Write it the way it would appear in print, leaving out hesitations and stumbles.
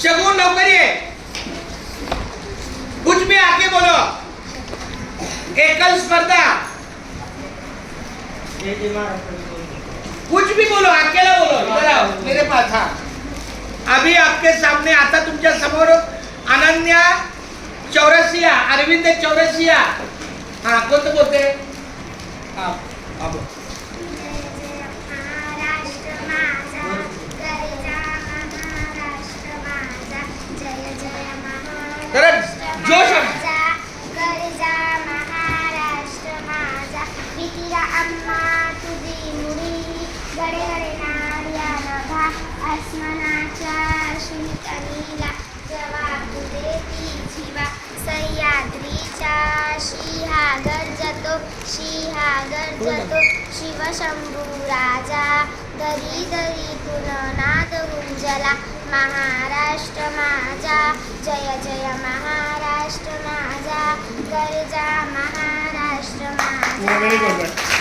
शगुन लवकर ये, कुछ भी आके बोलो। एकल स्पर्धा, कुछ भी बोलो, अकेला बोलो। इधर आओ मेरे पास। हाँ, अभी आपके सामने आता तुमच्या समोर अनन्या चौरसिया, अरविंद चौरसिया। हाँ, कोणतं बोलते? हाँ, अब जोश अम्मा तुझी मुडी गडे गडे नार्या नभा अस्मनाच्या शिंकणीला जवाब तू देती जीवा सह्याद्रीच्या शिहा गर्जतो शिवशंभू राजा दरी दरीतून नाद गुंजला महाराष्ट्र माझा जय जय महाराष्ट्र माझा गर्जा महाराष्ट्र माझा।